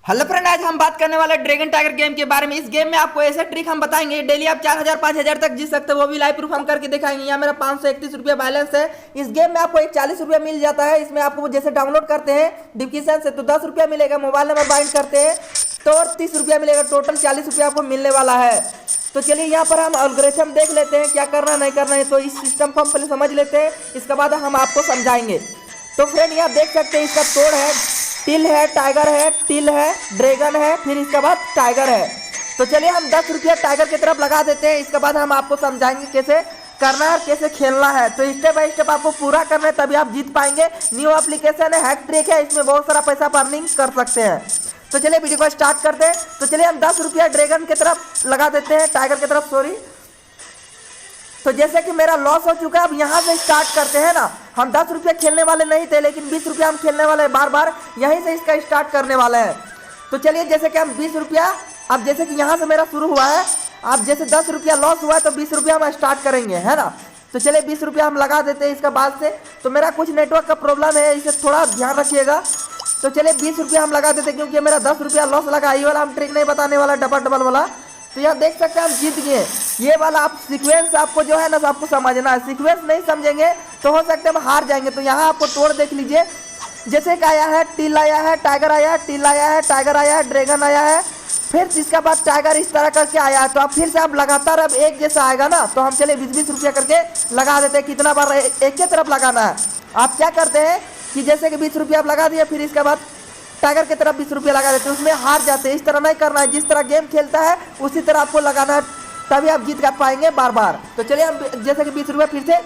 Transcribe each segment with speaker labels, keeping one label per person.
Speaker 1: Hello friend, आज हम बात करने वाले ड्रैगन टाइगर गेम के बारे में। इस गेम में आपको ऐसे ट्रिक हम बताएंगे, डेली आप 4000 5000 तक जीत सकते हो, वो भी लाइव प्रूफ हम करके दिखाएंगे। यहाँ मेरा 531 रुपया बैलेंस है। इस गेम में आपको एक 40 रुपया मिल जाता है। इसमें आपको जैसे डाउनलोड करते हैं डिस्क्रिप्शन से तो 10 रुपया मिलेगा, मोबाइल नंबर बाइंड करते हैं तो 30 रुपया मिलेगा, टोटल 40 रुपया आपको मिलने वाला है। तो चलिए यहाँ पर हम एल्गोरिथम देख लेते हैं क्या करना नहीं करना है। तो इस सिस्टम को हम पहले समझ लेते हैं, इसके बाद हम आपको समझाएंगे। तो फ्रेंड यहाँ देख सकते हैं इसका तोड़ है, टिल है, टाइगर है, टिल है, ड्रैगन है, फिर इसके बाद टाइगर है। तो चलिए हम 10 रुपया टाइगर की तरफ लगा देते हैं। इसके बाद हम आपको समझाएंगे कैसे करना है और कैसे खेलना है। तो स्टेप बाय स्टेप आपको पूरा करना है, तभी आप जीत पाएंगे। न्यू एप्लीकेशन है, हैक ट्रिक है, इसमें बहुत सारा पैसा अर्निंग कर सकते हैं। तो चलिए वीडियो को स्टार्ट करते हैं। तो चलिए हम 10 रुपया ड्रैगन की तरफ लगा देते हैं, टाइगर की तरफ सॉरी। तो जैसे कि मेरा लॉस हो चुका है, अब यहाँ से स्टार्ट करते हैं ना। हम 10 रुपये खेलने वाले नहीं थे, लेकिन 20 रुपया हम खेलने वाले हैं, बार बार यहीं से इसका स्टार्ट करने वाले हैं। तो चलिए जैसे कि हम 20 रुपया, अब जैसे कि यहाँ से मेरा शुरू हुआ है, अब जैसे 10 रुपया लॉस हुआ है तो 20 रुपया हम स्टार्ट करेंगे, है ना। तो चलिए 20 रुपया हम लगा देते हैं इसका बाद से। तो मेरा कुछ नेटवर्क का प्रॉब्लम है, इसे थोड़ा ध्यान रखिएगा। तो चलिए 20 रुपया हम लगा देते हैं, क्योंकि मेरा 10 रुपया लॉस लगा। ये वाला हम ट्रिक नहीं बताने वाला, डबल वाला। तो यहाँ देख सकते हैं हम जीत गए। ये वाला आप सीक्वेंस आपको जो है ना आपको समझना है। सीक्वेंस नहीं समझेंगे तो हो सकता है हम हार जाएंगे। तो यहाँ आपको तोड़ देख लीजिए, जैसे कि आया है, टिल आया है, टाइगर आया है, टिल आया है, टाइगर आया है, ड्रैगन आया है, फिर इसके बाद टाइगर इस तरह करके आया है। तो आप फिर से आप लगातार अब एक जैसा आएगा ना, तो हम चलिए 20-20 रुपया करके लगा देते हैं। कितना बार एक ही तरफ लगाना है। आप क्या करते हैं कि जैसे कि 20 रुपया आप लगा दिए, फिर इसके बाद टाइगर की तरफ 20 रुपया लगा देते हैं, उसमें हार जाते हैं। इस तरह नहीं करना है, जिस तरह गेम खेलता है उसी तरह आपको लगाना है, तभी आप जीत कर पाएंगे बार बार। तो चलिए हम जैसे कि 20 रुपया फिर से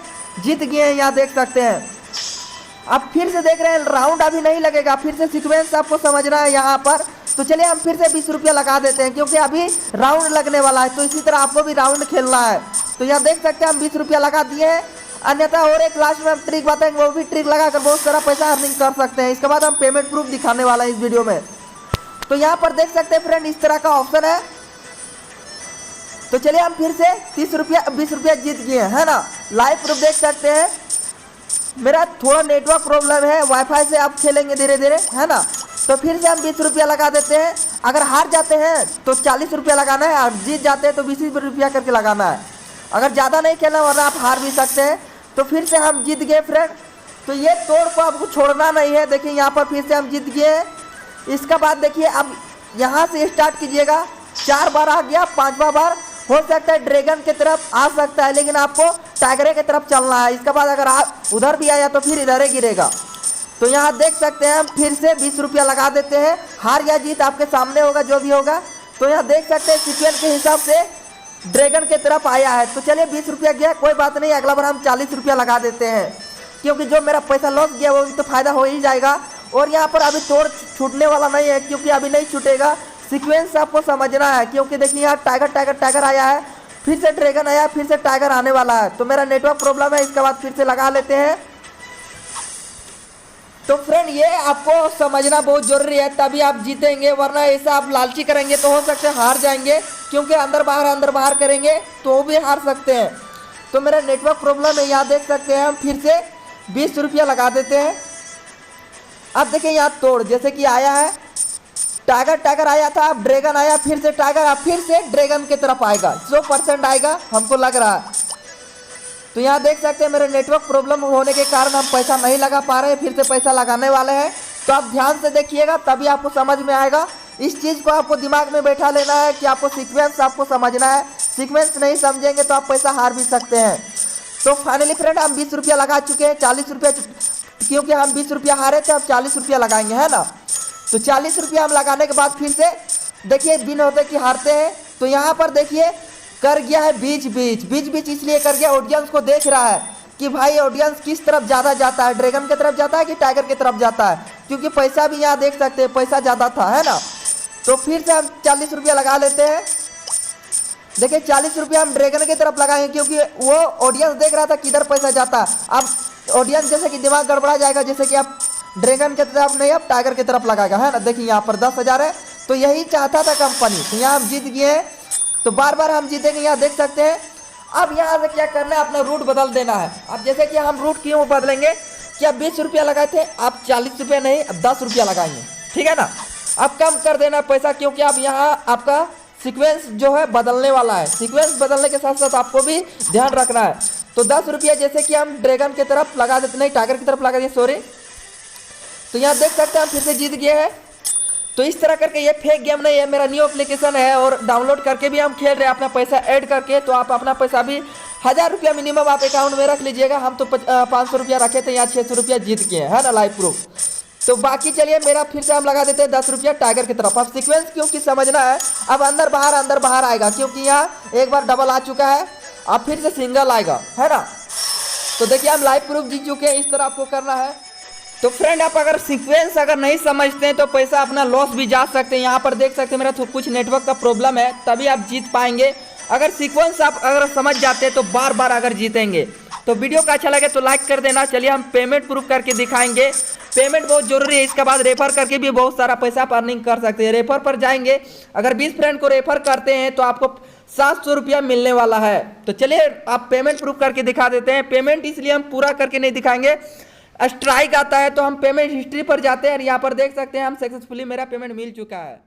Speaker 1: जीत गए हैं, यहाँ देख सकते हैं। अब फिर से देख रहे हैं राउंड अभी नहीं लगेगा, फिर से सीक्वेंस आपको समझना है यहाँ पर। तो चलिए हम फिर से 20 रुपया लगा देते हैं, क्योंकि अभी राउंड लगने वाला है। तो इसी तरह आपको भी राउंड खेलना है। तो यहाँ देख सकते हैं हम 20 रुपया लगा दिए हैं। अन्यथा और एक लास्ट में हम ट्रिक बताएंगे, वो भी ट्रिक लगाकर बहुत सारा पैसा अर्निंग कर सकते हैं। इसके बाद हम पेमेंट प्रूफ दिखाने वाला है इस वीडियो में। तो यहाँ पर देख सकते हैं फ्रेंड इस तरह का ऑप्शन है। तो चलिए हम फिर से 30 रुपया 20 रुपया जीत गए हैं, है ना। लाइव प्रूफ देख सकते हैं। मेरा थोड़ा नेटवर्क प्रॉब्लम है, वाईफाई से आप खेलेंगे धीरे धीरे, है ना। तो फिर से हम 20 रुपया लगा देते हैं। अगर हार जाते हैं तो 40 रुपया लगाना है, और जीत जाते हैं तो 20 रुपया करके लगाना है। अगर ज़्यादा नहीं खेलना, वरना आप हार भी सकते हैं। तो फिर से हम जीत गए फ्रेंड। तो ये तोड़ को आपको छोड़ना नहीं है। देखिए यहाँ पर फिर से हम जीत गए। इसका बाद देखिए अब यहाँ से स्टार्ट कीजिएगा। 4 बार आ गया, 5वां बार हो सकता है ड्रैगन की तरफ आ सकता है, लेकिन आपको टाइगर की तरफ चलना है। इसके बाद अगर आप उधर भी आया तो फिर इधर ही गिरेगा। तो यहाँ देख सकते हैं हम फिर से 20 रुपया लगा देते हैं। हार या जीत आपके सामने होगा, जो भी होगा। तो यहाँ देख सकते हैं सीक्वेंस के हिसाब से ड्रैगन की तरफ आया है। तो चलिए 20 रुपया गया, कोई बात नहीं, अगला बार हम 40 रुपया लगा देते हैं, क्योंकि जो मेरा पैसा लॉस गया वो भी तो फायदा हो ही जाएगा। और यहाँ पर अभी तोड़ छूटने वाला नहीं है, क्योंकि अभी नहीं छूटेगा। सीक्वेंस आपको समझना है, क्योंकि देखिए यहाँ टाइगर टाइगर टाइगर आया है, फिर से ड्रैगन आया, फिर से टाइगर आने वाला है। तो मेरा नेटवर्क प्रॉब्लम है, इसके बाद फिर से लगा लेते हैं। तो फ्रेंड ये आपको समझना बहुत जरूरी है, तभी आप जीतेंगे। वरना ऐसा आप लालची करेंगे तो हो सकता है हार जाएंगे, क्योंकि अंदर बाहर करेंगे तो भी हार सकते हैं। तो मेरा नेटवर्क प्रॉब्लम है, यहाँ देख सकते हैं हम फिर से 20 रुपया लगा देते हैं। अब देखिए यहाँ तोड़ जैसे कि आया है, टाइगर टाइगर आया था, अब ड्रैगन आया, फिर से टाइगर, अब फिर से ड्रैगन की तरफ आएगा। 100% आएगा हमको लग रहा है। तो यहाँ देख सकते हैं मेरे नेटवर्क प्रॉब्लम होने के कारण हम पैसा नहीं लगा पा रहे हैं, फिर से पैसा लगाने वाले हैं। तो आप ध्यान से देखिएगा, तभी आपको समझ में आएगा। इस चीज़ को आपको दिमाग में बैठा लेना है कि आपको सीक्वेंस आपको समझना है। सीक्वेंस नहीं समझेंगे तो आप पैसा हार भी सकते हैं। तो फाइनली फ्रेंड हम 20 रुपया लगा चुके हैं। 40 रुपया, क्योंकि हम 20 रुपया हारे थे, अब 40 रुपया लगाएंगे, है ना। तो 40 रुपया हम लगाने के बाद फिर से देखिए बिन होते कि हारते हैं। तो यहाँ पर देखिए कर गया है बीच बीच, इसलिए कर गया, ऑडियंस को देख रहा है कि भाई ऑडियंस किस तरफ ज़्यादा जाता है, ड्रैगन की तरफ जाता है कि टाइगर की तरफ जाता है, क्योंकि पैसा भी यहाँ देख सकते हैं पैसा ज़्यादा था, है ना। तो फिर से हम 40 रुपया लगा लेते हैं। देखिए 40 रुपया हम ड्रैगन की तरफ लगाएंगे, क्योंकि वो ऑडियंस देख रहा था किधर पैसा जाता है। अब ऑडियंस जैसे कि दिमाग गड़बड़ा जाएगा, जैसे कि आप ड्रैगन की तरफ नहीं, अब टाइगर की तरफ लगाएगा, है ना। देखिए यहाँ पर 10,000 है, तो यही चाहता था कंपनी। तो यहाँ हम जीत गए हैं, तो बार बार हम जीतेंगे, यहाँ देख सकते हैं। अब यहाँ से क्या करना है, अपना रूट बदल देना है। अब जैसे कि हम रूट क्यों बदलेंगे कि अब 20 रुपया लगाए थे, आप 40 रुपया नहीं, अब 10 रुपया लगाएंगे, ठीक है ना। अब कम कर देना पैसा, क्योंकि अब यहाँ आपका सीक्वेंस जो है बदलने वाला है। सीक्वेंस बदलने के साथ साथ आपको भी ध्यान रखना है। तो 10 रुपया जैसे कि हम ड्रैगन की तरफ लगा देते, नहीं टाइगर की तरफ लगा दिए, सॉरी। तो यहाँ देख सकते हैं हम फिर से जीत गए हैं। तो इस तरह करके ये फेक गेम नहीं है, मेरा न्यू एप्लीकेशन है और डाउनलोड करके भी हम खेल रहे हैं अपना पैसा ऐड करके। तो आप अपना पैसा भी 1000 रुपया मिनिमम आप अकाउंट में रख लीजिएगा। हम तो 500 रुपया रखे थे, यहाँ 600 रुपया जीत गए है ना, लाइव प्रूफ। तो बाकी चलिए मेरा फिर से हम लगा देते हैं 10 रुपया टाइगर की तरफ। अब सीक्वेंस क्योंकि समझना है, अब अंदर बाहर आएगा, क्योंकि यहाँ एक बार डबल आ चुका है, अब फिर से सिंगल आएगा, है ना। तो देखिए हम लाइव प्रूफ जीत चुके हैं, इस तरह आपको करना है। तो फ्रेंड आप अगर सीक्वेंस अगर नहीं समझते हैं तो पैसा अपना लॉस भी जा सकते हैं। यहाँ पर देख सकते हैं मेरा तो कुछ नेटवर्क का प्रॉब्लम है, तभी आप जीत पाएंगे। अगर सीक्वेंस आप अगर समझ जाते हैं तो बार बार अगर जीतेंगे। तो वीडियो का अच्छा लगे तो लाइक कर देना। चलिए हम पेमेंट प्रूफ करके दिखाएंगे। पेमेंट बहुत जरूरी है, इसके बाद रेफर करके भी बहुत सारा पैसा आप अर्निंग कर सकते हैं। रेफर पर जाएंगे, अगर 20 फ्रेंड को रेफर करते हैं तो आपको 700 रुपया मिलने वाला है। तो चलिए आप पेमेंट प्रूफ करके दिखा देते हैं। पेमेंट इसलिए हम पूरा करके नहीं दिखाएंगे, स्ट्राइक आता है तो हम पेमेंट हिस्ट्री पर जाते हैं और यहाँ पर देख सकते हैं हम सक्सेसफुली मेरा पेमेंट मिल चुका है।